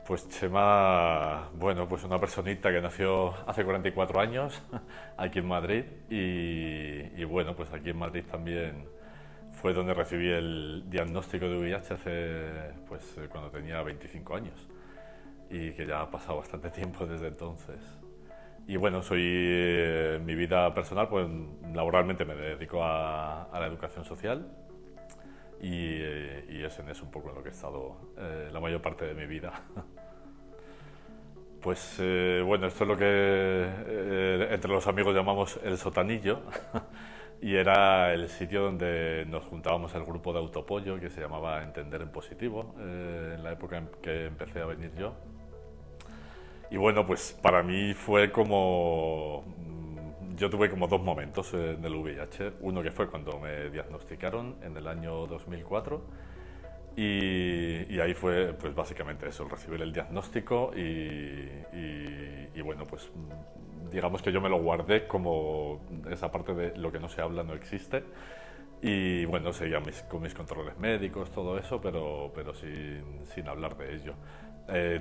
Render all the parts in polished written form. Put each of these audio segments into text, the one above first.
Pues Chema, bueno, pues una personita que nació hace 44 años aquí en Madrid y bueno, pues aquí en Madrid también fue donde recibí el diagnóstico de VIH cuando tenía 25 años y que ya ha pasado bastante tiempo desde entonces. Y bueno, en mi vida personal, pues laboralmente me dedico a la educación social y es en eso un poco en lo que he estado la mayor parte de mi vida. Bueno, esto es lo que entre los amigos llamamos el sotanillo y era el sitio donde nos juntábamos el grupo de autopollo que se llamaba Entender en Positivo en la época en que empecé a venir yo. Y bueno, pues para mí fue como... Yo tuve como dos momentos en el VIH. Uno que fue cuando me diagnosticaron en el año 2004 y ahí fue pues básicamente eso, el recibir el diagnóstico y bueno, pues digamos que yo me lo guardé como esa parte de lo que no se habla no existe. Y bueno, seguía con mis controles médicos, todo eso, pero sin hablar de ello.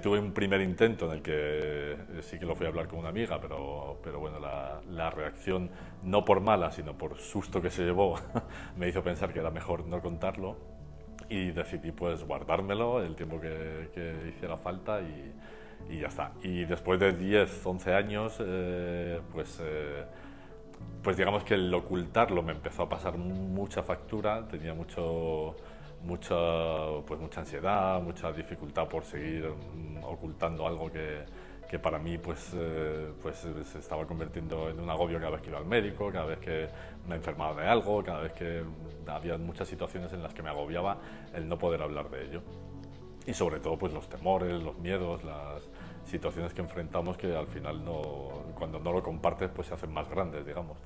Tuve un primer intento en el que sí que lo fui a hablar con una amiga, pero bueno, la reacción, no por mala, sino por susto que se llevó, me hizo pensar que era mejor no contarlo y decidí pues guardármelo el tiempo que hiciera falta y ya está. Y después de 10, 11 años, pues digamos que el ocultarlo me empezó a pasar mucha factura, tenía mucha ansiedad, mucha dificultad por seguir ocultando algo que para mí pues se estaba convirtiendo en un agobio cada vez que iba al médico, cada vez que me enfermaba de algo, cada vez que había muchas situaciones en las que me agobiaba el no poder hablar de ello. Y sobre todo pues los temores, los miedos, las situaciones que enfrentamos que al final cuando no lo compartes pues se hacen más grandes, digamos.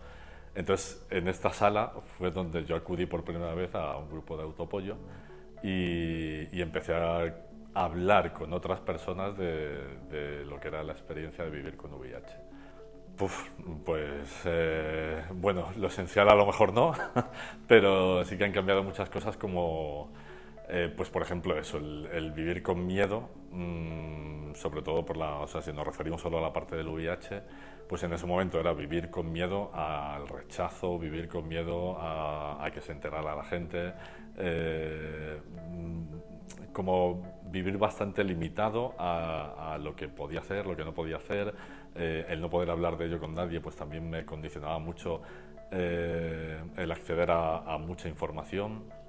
Entonces en esta sala fue donde yo acudí por primera vez a un grupo de autopollo y empecé a hablar con otras personas de lo que era la experiencia de vivir con VIH. Bueno, lo esencial a lo mejor no, pero sí que han cambiado muchas cosas como, pues por ejemplo eso, el vivir con miedo, sobre todo o sea, si nos referimos solo a la parte del VIH, pues en ese momento era vivir con miedo al rechazo, vivir con miedo a que se enterara la gente, como vivir bastante limitado a lo que podía hacer, lo que no podía hacer, el no poder hablar de ello con nadie, pues también me condicionaba mucho el acceder a mucha información.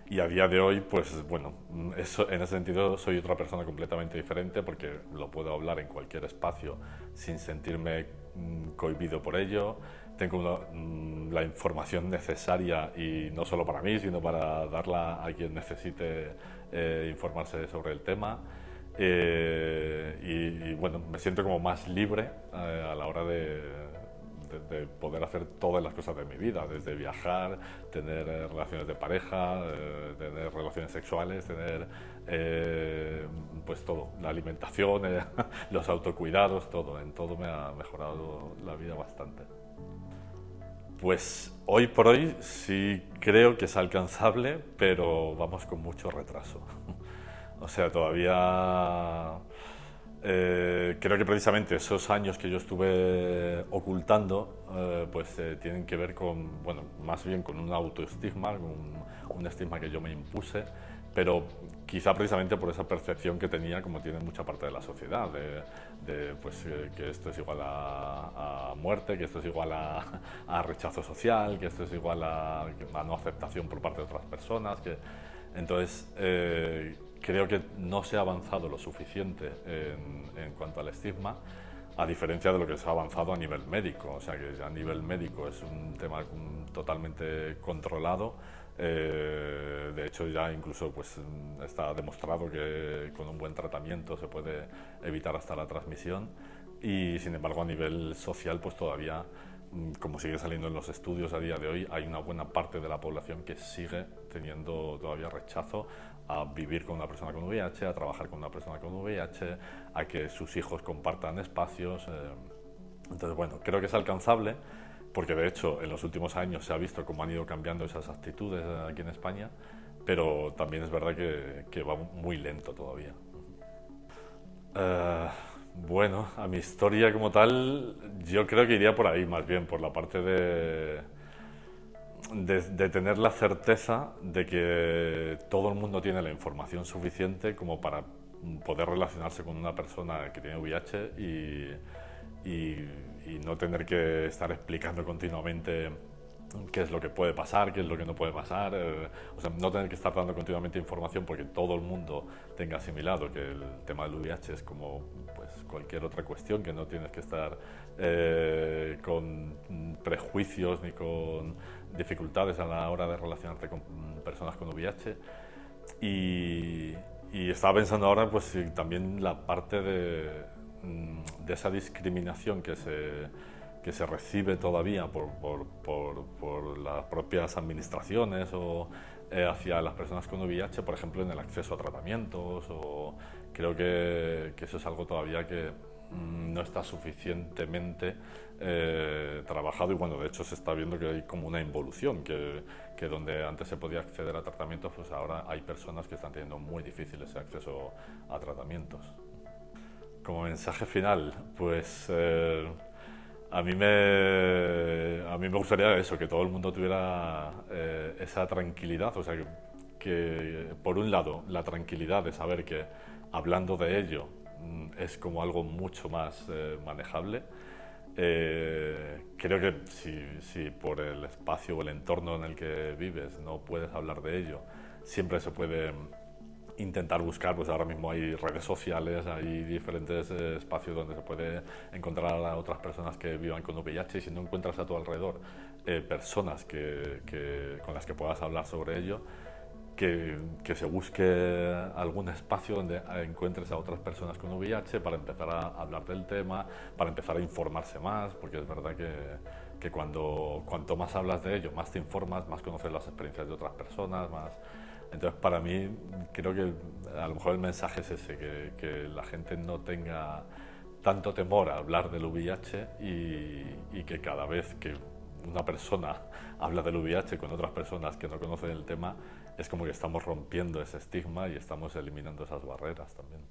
Y a día de hoy, pues bueno, en ese sentido soy otra persona completamente diferente porque lo puedo hablar en cualquier espacio sin sentirme cohibido por ello. Tengo la información necesaria y no solo para mí, sino para darla a quien necesite informarse sobre el tema. Bueno, me siento como más libre a la hora de poder hacer todas las cosas de mi vida, desde viajar, tener relaciones de pareja, tener relaciones sexuales, tener pues todo, la alimentación, los autocuidados, todo. En todo me ha mejorado la vida bastante. Pues hoy por hoy sí creo que es alcanzable, pero vamos con mucho retraso. O sea, todavía creo que precisamente esos años que yo estuve ocultando tienen que ver con, bueno, más bien con un autoestigma, un estigma que yo me impuse, pero quizá precisamente por esa percepción que tenía, como tiene mucha parte de la sociedad, que esto es igual a muerte, que esto es igual a rechazo social, que esto es igual a no aceptación por parte de otras personas. Entonces, creo que no se ha avanzado lo suficiente en cuanto al estigma, a diferencia de lo que se ha avanzado a nivel médico. O sea, que a nivel médico es un tema totalmente controlado. De hecho, ya incluso pues, está demostrado que con un buen tratamiento se puede evitar hasta la transmisión. Y sin embargo, a nivel social, pues todavía, como sigue saliendo en los estudios a día de hoy, hay una buena parte de la población que sigue teniendo todavía rechazo a vivir con una persona con VIH, a trabajar con una persona con VIH, a que sus hijos compartan espacios. Entonces, bueno, creo que es alcanzable, porque de hecho en los últimos años se ha visto cómo han ido cambiando esas actitudes aquí en España, pero también es verdad que va muy lento todavía. Eh, bueno, a mi historia como tal, yo creo que iría por ahí, más bien, por la parte de tener la certeza de que todo el mundo tiene la información suficiente como para poder relacionarse con una persona que tiene VIH y no tener que estar explicando continuamente qué es lo que puede pasar, qué es lo que no puede pasar, o sea, no tener que estar dando continuamente información porque todo el mundo tenga asimilado que el tema del VIH es como pues, cualquier otra cuestión, que no tienes que estar con prejuicios ni con dificultades a la hora de relacionarte con personas con VIH. Y, y estaba pensando ahora pues también la parte de esa discriminación que se recibe todavía por las propias administraciones o hacia las personas con VIH, por ejemplo, en el acceso a tratamientos. O creo que eso es algo todavía que no está suficientemente trabajado y bueno, de hecho se está viendo que hay como una involución, que donde antes se podía acceder a tratamientos, pues ahora hay personas que están teniendo muy difícil ese acceso a tratamientos. Como mensaje final, pues a mí me gustaría eso, que todo el mundo tuviera esa tranquilidad, o sea, que por un lado la tranquilidad de saber que hablando de ello es como algo mucho más manejable. Creo que si por el espacio o el entorno en el que vives no puedes hablar de ello, siempre se puede intentar buscar, pues ahora mismo hay redes sociales, hay diferentes espacios donde se puede encontrar a otras personas que vivan con VIH y si no encuentras a tu alrededor personas con las que puedas hablar sobre ello, que se busque algún espacio donde encuentres a otras personas con VIH para empezar a hablar del tema, para empezar a informarse más, porque es verdad que cuanto más hablas de ello, más te informas, más conoces las experiencias de otras personas, más... Entonces, para mí, creo que a lo mejor el mensaje es ese, que la gente no tenga tanto temor a hablar del VIH y que cada vez que una persona habla del VIH con otras personas que no conocen el tema, es como que estamos rompiendo ese estigma y estamos eliminando esas barreras también.